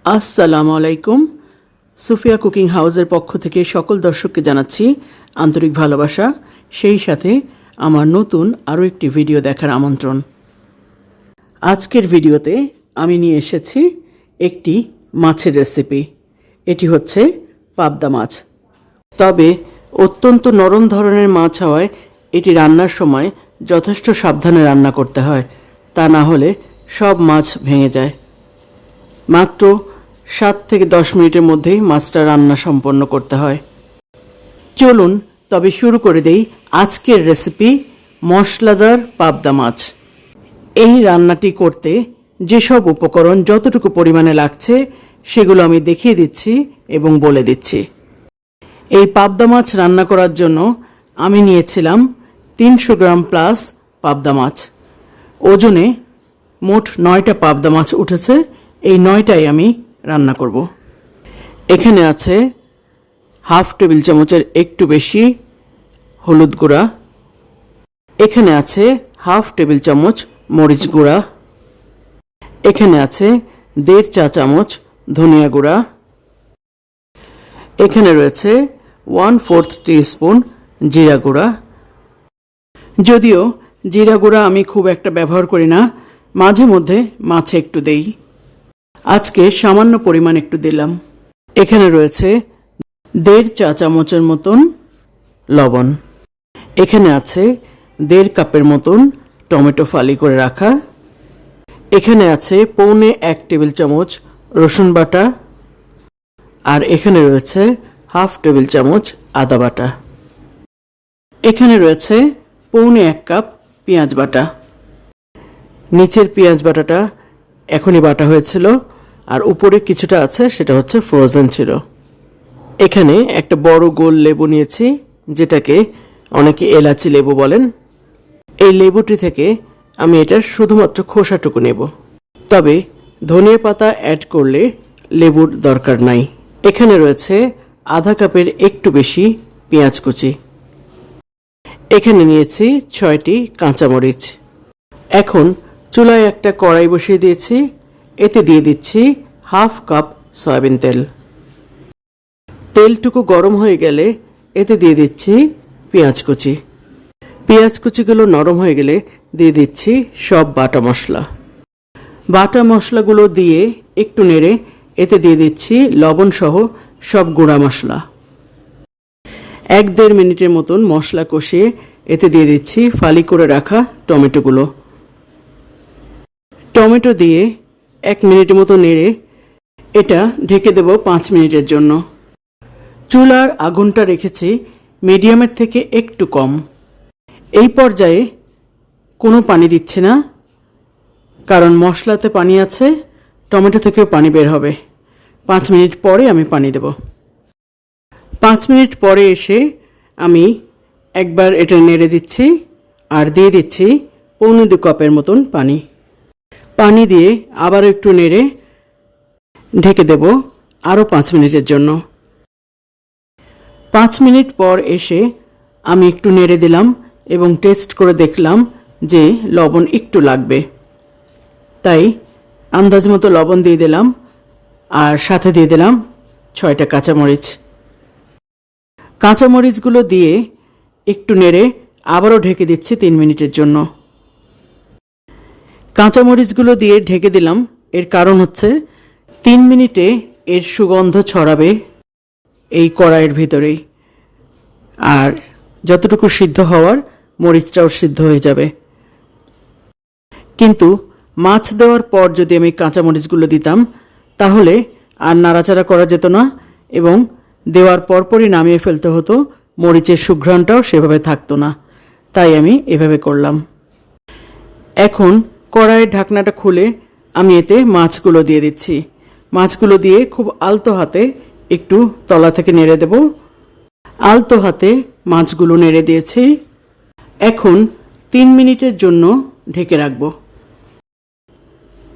আসসালামু আলাইকুম। সুফিয়া কুকিং হাউসের পক্ষ থেকে সকল দর্শককে জানাচ্ছি আন্তরিক ভালোবাসা, সেই সাথে আমার নতুন আরও একটি ভিডিও দেখার আমন্ত্রণ। আজকের ভিডিওতে আমি নিয়ে এসেছি একটি মাছের রেসিপি। এটি হচ্ছে পাবদা মাছ। তবে অত্যন্ত নরম ধরনের মাছ হওয়ায় এটি রান্নার সময় যথেষ্ট সাবধানে রান্না করতে হয়, তা না হলে সব মাছ ভেঙে যায়। মাত্র 7 থেকে 10 মিনিটের মধ্যেই মাছটা রান্না সম্পন্ন করতে হয়। চলুন তবে শুরু করে দেই আজকের রেসিপি, মশলাদার পাবদা মাছ। এই রান্নাটি করতে যেসব উপকরণ যতটুকু পরিমাণে লাগছে সেগুলো আমি দেখিয়ে দিচ্ছি এবং বলে দিচ্ছি। এই পাবদা মাছ রান্না করার জন্য আমি নিয়েছিলাম 300 গ্রাম প্লাস পাবদা মাছ। ওজনে মোট 9টা পাবদা মাছ উঠেছে। এই 9টাই আমি রান্না করব। এখানে আছে হাফ টেবিল চামচের একটু বেশি হলুদ গুঁড়া, এখানে আছে হাফ টেবিল চামচ মরিচ গুঁড়া, এখানে আছে 1.5 চা চামচ ধনিয়া গুঁড়া, এখানে রয়েছে 1/4 টিস্পুন জিরা গুঁড়া। যদিও জিরা গুঁড়া আমি খুব একটা ব্যবহার করি না, মাঝে মধ্যে মাছে একটু দেই, আজকে সামান্য পরিমাণ একটু দিলাম। এখানে রয়েছে 1.5 চা চামচের মতন লবণ, এখানে আছে 1.5 কাপের মতন টমেটো ফালি করে রাখা, এখানে আছে 1.25 টেবিল চামচ রসুন বাটা, আর এখানে রয়েছে হাফ টেবিল চামচ আদা বাটা, এখানে রয়েছে 1.25 কাপ পেঁয়াজ বাটা। নিচের পেঁয়াজ বাটাটা এখনই বাটা হয়েছিল, আর উপরে কিছুটা আছে সেটা হচ্ছে ফ্রোজেন ছিল। এখানে একটা বড় গোল লেবু নিয়েছি, যেটাকে অনেকে এলাচি লেবু বলেন। এই লেবুটি থেকে আমি এটার শুধুমাত্র খোসাটুকু নেব, তবে ধনিয়া পাতা অ্যাড করলে লেবুর দরকার নাই। এখানে রয়েছে আধা কাপের একটু বেশি পেঁয়াজ কুচি, এখানে নিয়েছি 6টি কাঁচামরিচ। এখন চুলায় একটা কড়াই বসিয়ে দিয়েছি, এতে দিয়ে দিচ্ছি হাফ কাপ সয়াবিন তেল। তেলটুকু গরম হয়ে গেলে এতে দিয়ে দিচ্ছি পেঁয়াজ কুচি। পেঁয়াজ কুচিগুলো নরম হয়ে গেলে দিয়ে দিচ্ছি সব বাটা মশলা। বাটা মশলাগুলো দিয়ে একটু নেড়ে এতে দিয়ে দিচ্ছি লবণ সহ সব গুঁড়া মশলা। 1-1.5 মিনিটের মতন মশলা কষিয়ে এতে দিয়ে দিচ্ছি ফালি করে রাখা টমেটোগুলো। টমেটো দিয়ে 1 মিনিটের মতো নেড়ে এটা ঢেকে দেব 5 মিনিটের জন্য। চুলার আগুনটা রেখেছি মিডিয়ামের থেকে একটু কম। এই পর্যায়ে কোনো পানি দিচ্ছি না, কারণ মশলাতে পানি আছে, টমেটো থেকেও পানি বের হবে। 5 মিনিট পরে আমি পানি দেব। 5 মিনিট পরে এসে আমি একবার এটা নেড়ে দিচ্ছি আর দিয়ে দিচ্ছি 1.25 কাপের মতন পানি। পানি দিয়ে আবার একটু নেড়ে ঢেকে দেব আরও 5 মিনিটের জন্য। 5 মিনিট পর এসে আমি একটু নেড়ে দিলাম এবং টেস্ট করে দেখলাম যে লবণ একটু লাগবে, তাই আন্দাজ মতো লবণ দিয়ে দিলাম, আর সাথে দিয়ে দিলাম 6টা কাঁচামরিচ। কাঁচামরিচগুলো দিয়ে একটু নেড়ে আবারও ঢেকে দিচ্ছি 3 মিনিটের জন্য। কাঁচামরিচগুলো দিয়ে ঢেকে দিলাম, এর কারণ হচ্ছে 3 মিনিটে এর সুগন্ধ ছড়াবে এই কড়াইয়ের ভিতরেই, আর যতটুকু সিদ্ধ হওয়ার মরিচটাও সিদ্ধ হয়ে যাবে। কিন্তু মাছ দেওয়ার পর যদি আমি কাঁচামরিচগুলো দিতাম তাহলে আর নাড়াচাড়া করা যেত না এবং দেওয়ার পরপরই নামিয়ে ফেলতে হতো, মরিচের সুঘ্রাণটাও সেভাবে থাকতো না, তাই আমি এভাবে করলাম। এখন কড়াইয়ের ঢাকনাটা খুলে আমি এতে মাছগুলো দিয়ে দিচ্ছি। মাছগুলো দিয়ে খুব আলতো হাতে একটু তলা থেকে নেড়ে দেব। আলতো হাতে মাছগুলো নেড়ে দিয়েছি। এখন 3 মিনিটের জন্য ঢেকে রাখব।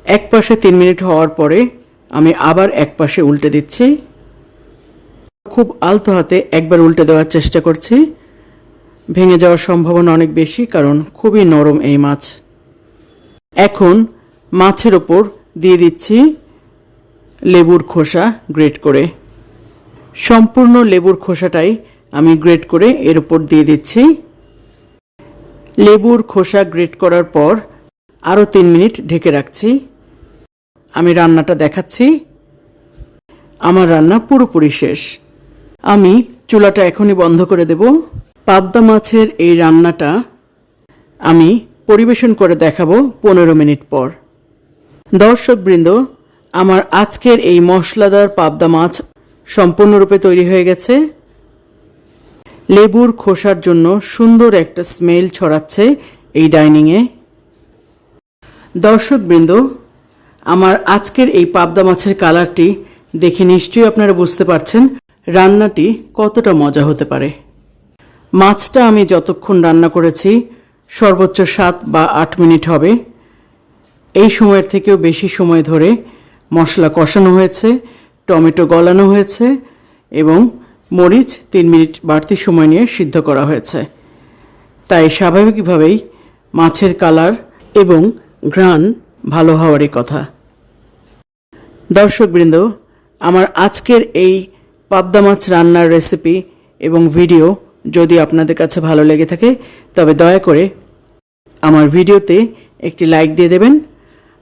এক পাশে 3 মিনিট হওয়ার পরে আমি আবার এক পাশে উল্টে দিচ্ছি। খুব আলতো হাতে একবার উল্টে দেওয়ার চেষ্টা করছি, ভেঙে যাওয়ার সম্ভাবনা অনেক বেশি, কারণ খুবই নরম এই মাছ। এখন মাছের ওপর দিয়ে দিচ্ছি লেবুর খোসা গ্রেট করে। সম্পূর্ণ লেবুর খোসাটাই আমি গ্রেট করে এর উপর দিয়ে দিচ্ছি। লেবুর খোসা গ্রেট করার পর আরও 3 মিনিট ঢেকে রাখছি। আমি রান্নাটা দেখাচ্ছি। আমার রান্না পুরোপুরি শেষ। আমি চুলাটা এখনই বন্ধ করে দেব। পাবদা মাছের এই রান্নাটা আমি পরিবেশন করে দেখাবো 15 মিনিট পর। দর্শকবৃন্দ, আমার আজকের এই মশলাদার পাবদা মাছ সম্পূর্ণরূপে তৈরি হয়ে গেছে। লেবুর খোসার জন্য সুন্দর একটা স্মেল ছড়াচ্ছে এই ডাইনিংয়ে। দর্শকবৃন্দ, আমার আজকের এই পাবদা মাছের কালারটি দেখে নিশ্চয়ই আপনারা বুঝতে পারছেন রান্নাটি কতটা মজা হতে পারে। মাছটা আমি যতক্ষণ রান্না করেছি সর্বোচ্চ 7 বা 8 মিনিট হবে। এই সময়ের থেকেও বেশি সময় ধরে মশলা কষানো হয়েছে, টমেটো গলানো হয়েছে এবং মরিচ 3 মিনিট বাড়তি সময় নিয়ে সিদ্ধ করা হয়েছে। তাই স্বাভাবিকভাবেই মাছের কালার এবং ঘ্রাণ ভালো হওয়ারই কথা। দর্শকবৃন্দ, আমার আজকের এই পাবদা মাছ রান্নার রেসিপি এবং ভিডিও যদি আপনাদের কাছে ভালো লেগে থাকে তবে দয়া করে আমার ভিডিওতে একটি লাইক দিয়ে দেবেন।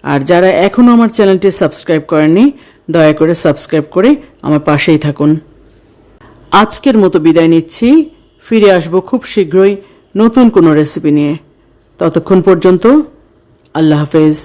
আর যারা এখনও আমার চ্যানেলটি সাবস্ক্রাইব করেননি দয়া করে সাবস্ক্রাইব করে আমার পাশেই থাকুন। আজকের মতো বিদায় নিচ্ছি। ফিরে আসব খুব শীঘ্রই নতুন কোনো রেসিপি নিয়ে। ততক্ষণ পর্যন্ত আল্লাহ হাফেজ।